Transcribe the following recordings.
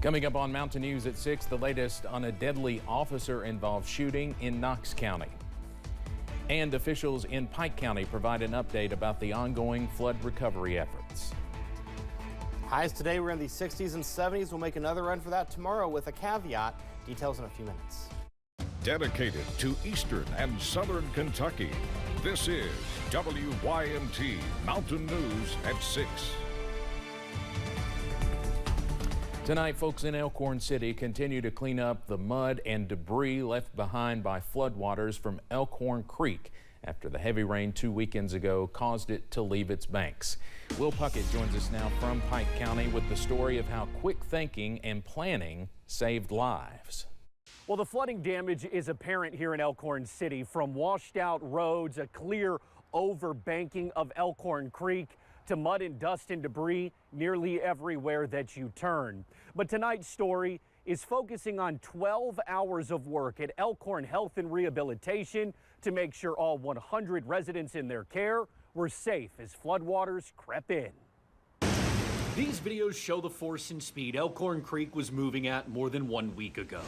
Coming up on Mountain News at 6, the latest on a deadly officer-involved shooting in Knox County. And officials in Pike County provide an update about the ongoing flood recovery efforts. Highs today were in the 60s and 70s. We'll make another run for that tomorrow with a caveat. Details in a few minutes. Dedicated to Eastern and Southern Kentucky, this is WYMT Mountain News at 6. Tonight, folks in Elkhorn City continue to clean up the mud and debris left behind by floodwaters from Elkhorn Creek after the heavy rain 2 weekends ago caused it to leave its banks. Will Puckett joins us now from Pike County with the story of how quick thinking and planning saved lives. Well, the flooding damage is apparent here in Elkhorn City, from washed out roads, a clear overbanking of Elkhorn Creek, to mud and dust and debris nearly everywhere that you turn. But tonight's story is focusing on 12 hours of work at Elkhorn Health and Rehabilitation to make sure all 100 residents in their care were safe as floodwaters crept in. These videos show the force and speed Elkhorn Creek was moving at more than 1 week ago.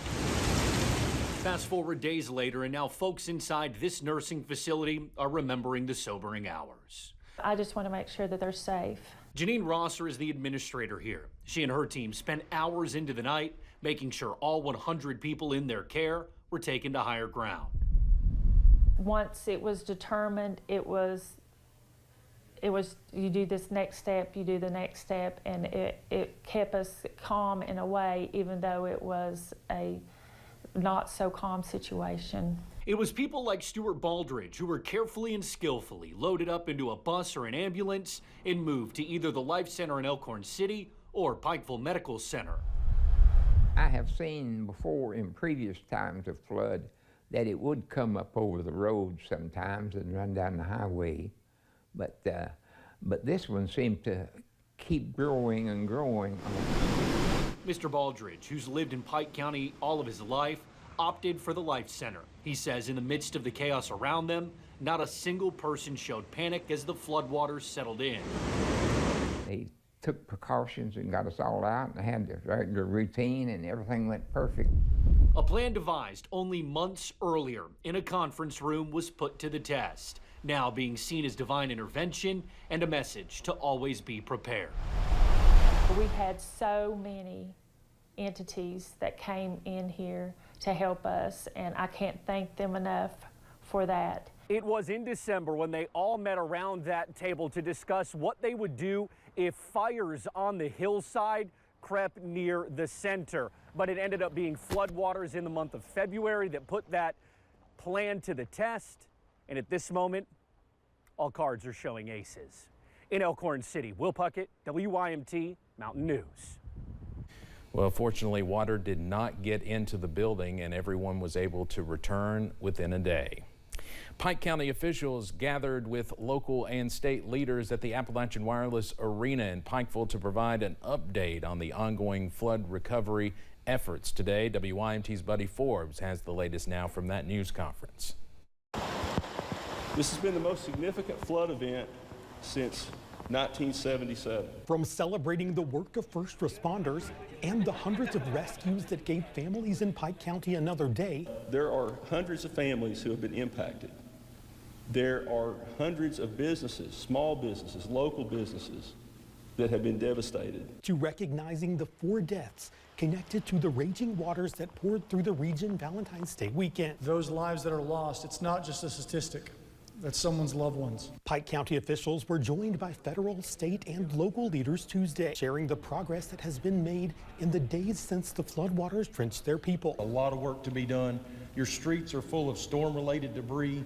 Fast forward days later, and now folks inside this nursing facility are remembering the sobering hours. I just want to make sure that they're safe. Janine Rosser is the administrator here. She and her team spent hours into the night making sure all 100 people in their care were taken to higher ground. Once it was determined, it was you do this next step, you do the next step, and it kept us calm in a way, even though it was a not so calm situation. It was people like Stuart Baldridge who were carefully and skillfully loaded up into a bus or an ambulance and moved to either the Life Center in Elkhorn City or Pikeville Medical Center. I have seen before in previous times of flood that it would come up over the road sometimes and run down the highway, but this one seemed to keep growing and growing. Mr. Baldridge, who's lived in Pike County all of his life, opted for the Life Center. He says in the midst of the chaos around them, not a single person showed panic as the floodwaters settled in. They took precautions and got us all out and had the regular routine, and everything went perfect. A plan devised only months earlier in a conference room was put to the test, now being seen as divine intervention and a message to always be prepared. We had so many entities that came in here to help us, and I can't thank them enough for that. It was in December when they all met around that table to discuss what they would do if fires on the hillside crept near the center. But it ended up being floodwaters in the month of February that put that plan to the test. And at this moment, all cards are showing aces. In Elkhorn City, Will Puckett, WYMT Mountain News. Well, fortunately, water did not get into the building and everyone was able to return within a day. Pike County officials gathered with local and state leaders at the Appalachian Wireless Arena in Pikeville to provide an update on the ongoing flood recovery efforts. Today, WYMT's Buddy Forbes has the latest now from that news conference. This has been the most significant flood event since 1977. From celebrating the work of first responders and the hundreds of rescues that gave families in Pike County another day, there are hundreds of families who have been impacted. There are hundreds of businesses, small businesses, local businesses that have been devastated. to recognizing the 4 deaths connected to the raging waters that poured through the region Valentine's Day weekend. Those lives that are lost, it's not just a statistic. That's someone's loved ones. Pike County officials were joined by federal, state, and local leaders Tuesday, sharing the progress that has been made in the days since the floodwaters drenched their people. A lot of work to be done. Your streets are full of storm-related debris.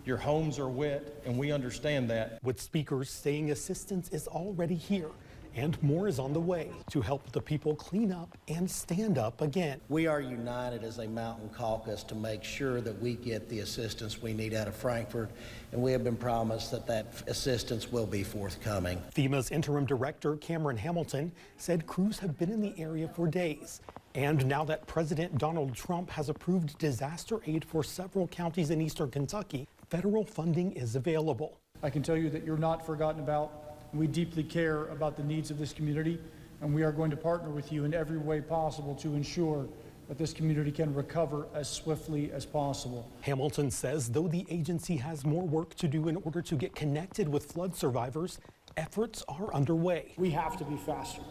Your homes are wet, and we understand that. With speakers saying assistance is already here and more is on the way to help the people clean up and stand up again. We are united as a mountain caucus to make sure that we get the assistance we need out of Frankfort, and we have been promised that that assistance will be forthcoming. FEMA's interim director, Cameron Hamilton, said crews have been in the area for days. And now that President Donald Trump has approved disaster aid for several counties in eastern Kentucky, federal funding is available. I can tell you that you're not forgotten about. We deeply care about the needs of this community, and we are going to partner with you in every way possible to ensure that this community can recover as swiftly as possible. Hamilton says though the agency has more work to do in order to get connected with flood survivors, efforts are underway. We have to be faster.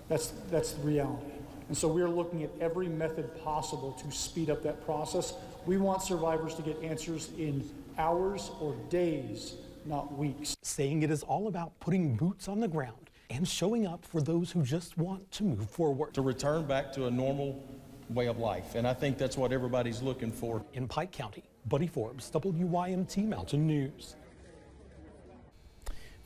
That's the reality. And so we're looking at every method possible to speed up that process. We want survivors to get answers in hours or days, not weeks. Saying it is all about putting boots on the ground and showing up for those who just want to move forward. To return back to a normal way of life, and I think that's what everybody's looking for. In Pike County, Buddy Forbes, WYMT Mountain News.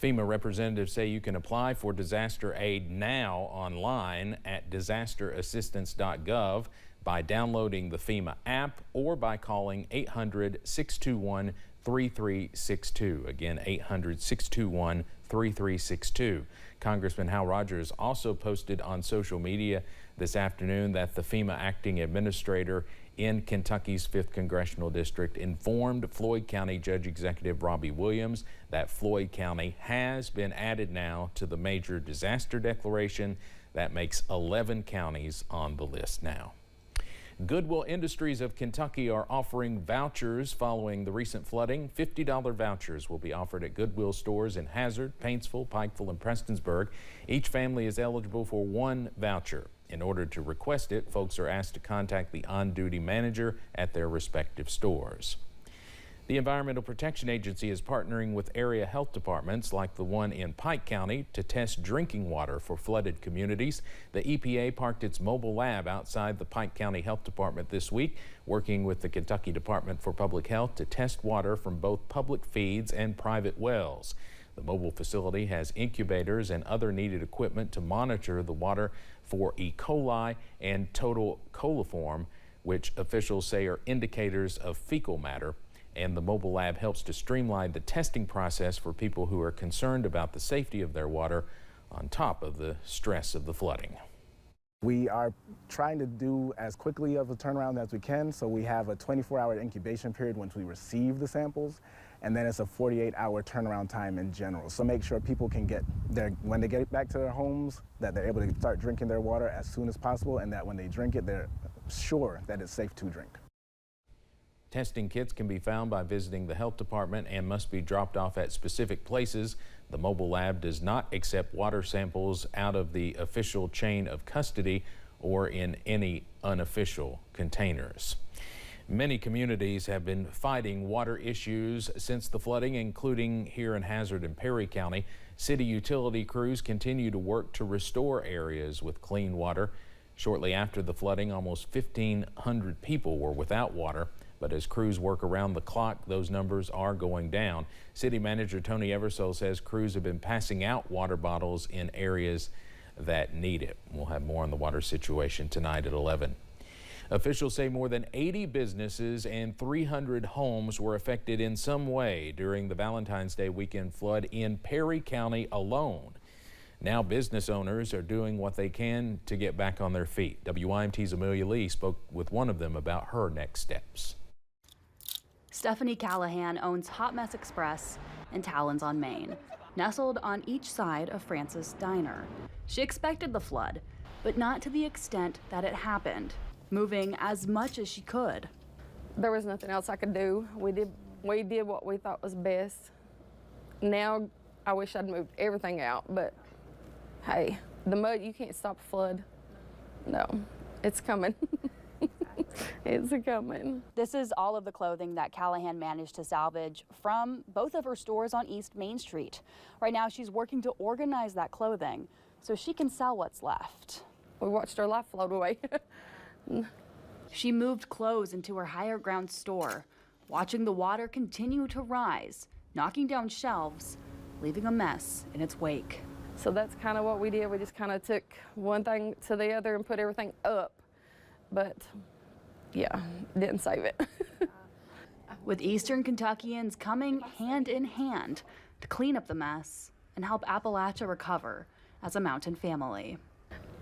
FEMA representatives say you can apply for disaster aid now online at disasterassistance.gov by downloading the FEMA app or by calling 800-621-3362. Again, 800-621-3362. Congressman Hal Rogers also posted on social media this afternoon that the FEMA acting administrator in Kentucky's 5th Congressional District informed Floyd County Judge Executive Robbie Williams that Floyd County has been added now to the major disaster declaration. That makes 11 counties on the list now. Goodwill Industries of Kentucky are offering vouchers following the recent flooding. $50 vouchers will be offered at Goodwill stores in Hazard, Paintsville, Pikeville, and Prestonsburg. Each family is eligible for one voucher. In order to request it, folks are asked to contact the on-duty manager at their respective stores. The Environmental Protection Agency is partnering with area health departments like the one in Pike County to test drinking water for flooded communities. The EPA parked its mobile lab outside the Pike County Health Department this week, working with the Kentucky Department for Public Health to test water from both public feeds and private wells. The mobile facility has incubators and other needed equipment to monitor the water for E. coli and total coliform, which officials say are indicators of fecal matter. And the mobile lab helps to streamline the testing process for people who are concerned about the safety of their water on top of the stress of the flooding. We are trying to do as quickly of a turnaround as we can, so we have a 24-hour incubation period once we receive the samples, and then it's a 48-hour turnaround time in general. So make sure people can get when they get back to their homes, that they're able to start drinking their water as soon as possible, and that when they drink it, they're sure that it's safe to drink. Testing kits can be found by visiting the health department and must be dropped off at specific places. The mobile lab does not accept water samples out of the official chain of custody or in any unofficial containers. Many communities have been fighting water issues since the flooding, including here in Hazard and Perry County. City utility crews continue to work to restore areas with clean water. Shortly after the flooding, almost 1,500 people were without water. But as crews work around the clock, those numbers are going down. City Manager Tony Eversole says crews have been passing out water bottles in areas that need it. We'll have more on the water situation tonight at 11. Officials say more than 80 businesses and 300 homes were affected in some way during the Valentine's Day weekend flood in Perry County alone. Now business owners are doing what they can to get back on their feet. WYMT's Amelia Lee spoke with one of them about her next steps. Stephanie Callahan owns Hot Mess Express in Talons on Main, nestled on each side of Francis Diner. She expected the flood, but not to the extent that it happened, moving as much as she could. There was nothing else I could do. We did what we thought was best. Now I wish I'd moved everything out, but hey, the mud, you can't stop a flood. No, it's coming. It's coming. This is all of the clothing that Callahan managed to salvage from both of her stores on East Main Street. Right now, she's working to organize that clothing so she can sell what's left. We watched her life float away. She moved clothes into her higher ground store, watching the water continue to rise, knocking down shelves, leaving a mess in its wake. So that's kind of what we did. We just kind of took one thing to the other and put everything up. But yeah, didn't save it. With Eastern Kentuckians coming hand in hand to clean up the mess and help Appalachia recover as a mountain family.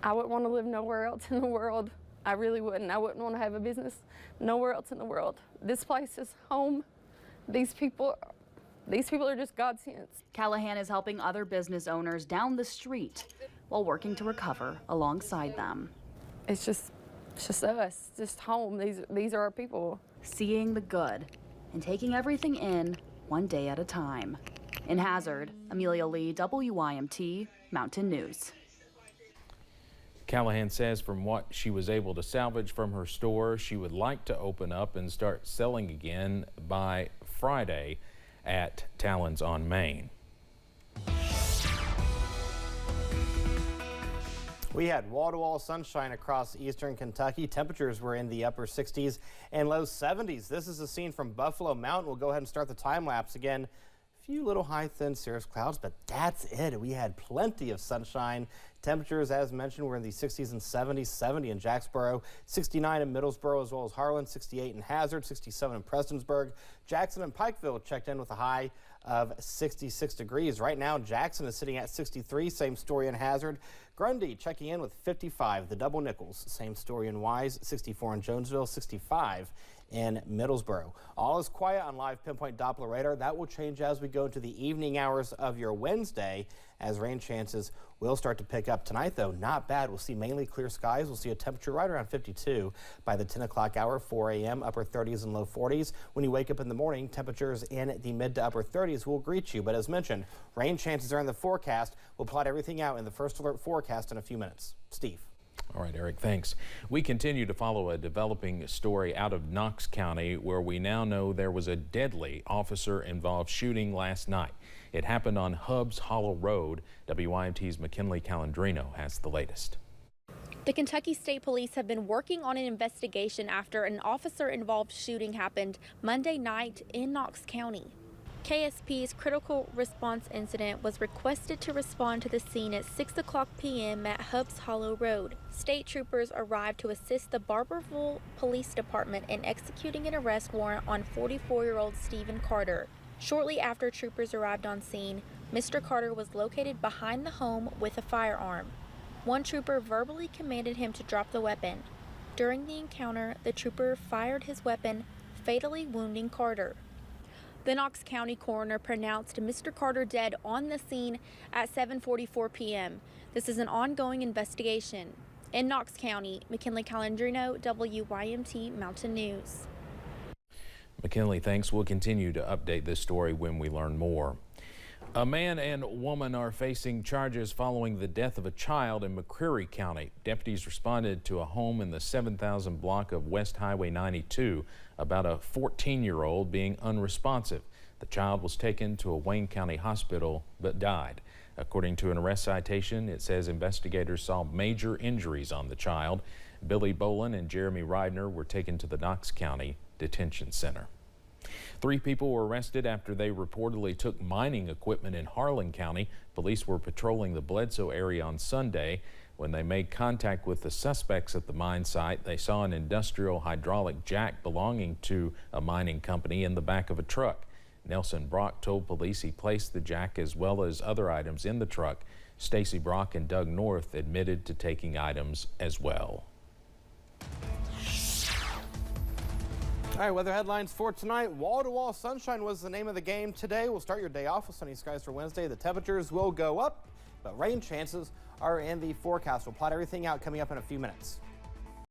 I wouldn't want to live nowhere else in the world. I really wouldn't. I wouldn't want to have a business nowhere else in the world. This place is home. These people are just godsends. Callahan is helping other business owners down the street while working to recover alongside them. It's just us, just home. These are our people. Seeing the good and taking everything in one day at a time. In Hazard, Amelia Lee, WYMT, Mountain News. Callahan says from what she was able to salvage from her store, she would like to open up and start selling again by Friday at Talons on Main. We had wall-to-wall sunshine across eastern Kentucky. Temperatures were in the upper 60s and low 70s. This is a scene from Buffalo Mountain. We'll go ahead and start the time lapse again. A few little high, thin cirrus clouds, but that's it. We had plenty of sunshine. Temperatures, as mentioned, were in the 60s and 70s. 70 in Jacksboro, 69 in Middlesboro, as well as Harlan, 68 in Hazard, 67 in Prestonsburg. Jackson and Pikeville checked in with a high of 66 degrees. Right now, Jackson is sitting at 63. Same story in Hazard. Grundy checking in with 55. The Double Nickels, same story in Wise, 64 in Jonesville, 65 in Middlesboro. All is quiet on live pinpoint Doppler radar. That will change as we go into the evening hours of your Wednesday, as rain chances will start to pick up. Tonight, though, not bad. We'll see mainly clear skies. We'll see a temperature right around 52 by the 10 o'clock hour, 4 a.m., upper 30s and low 40s. When you wake up in the morning, temperatures in the mid to upper 30s will greet you. But as mentioned, rain chances are in the forecast. We'll plot everything out in the first alert forecast in a few minutes. Steve. All right, Eric, thanks. We continue to follow a developing story out of Knox County, where we now know there was a deadly officer-involved shooting last night. It happened on Hubbs Hollow Road. WYMT's McKinley Calandrino has the latest. The Kentucky State Police have been working on an investigation after an officer-involved shooting happened Monday night in Knox County. KSP's critical response incident was requested to respond to the scene at 6 o'clock p.m. at Hubbs Hollow Road. State troopers arrived to assist the Barberville Police Department in executing an arrest warrant on 44-year-old Stephen Carter. Shortly after troopers arrived on scene, Mr. Carter was located behind the home with a firearm. One trooper verbally commanded him to drop the weapon. During the encounter, the trooper fired his weapon, fatally wounding Carter. The Knox County coroner pronounced Mr. Carter dead on the scene at 7:44 p.m. This is an ongoing investigation. In Knox County, McKinley Calandrino, WYMT Mountain News. McKinley, thanks. We'll continue to update this story when we learn more. A man and woman are facing charges following the death of a child in McCreary County. Deputies responded to a home in the 7,000 block of West Highway 92 about a 14-year-old being unresponsive. The child was taken to a Wayne County hospital but died. According to an arrest citation, it says investigators saw major injuries on the child. Billy Bolin and Jeremy Reidner were taken to the Knox County Detention Center. 3 people were arrested after they reportedly took mining equipment in Harlan County. Police were patrolling the Bledsoe area on Sunday. When they made contact with the suspects at the mine site, they saw an industrial hydraulic jack belonging to a mining company in the back of a truck. Nelson Brock told police he placed the jack as well as other items in the truck. Stacy Brock and Doug North admitted to taking items as well. All right, weather headlines for tonight. Wall-to-wall sunshine was the name of the game today. We'll start your day off with sunny skies for Wednesday. The temperatures will go up, but rain chances are in the forecast. We'll plot everything out coming up in a few minutes.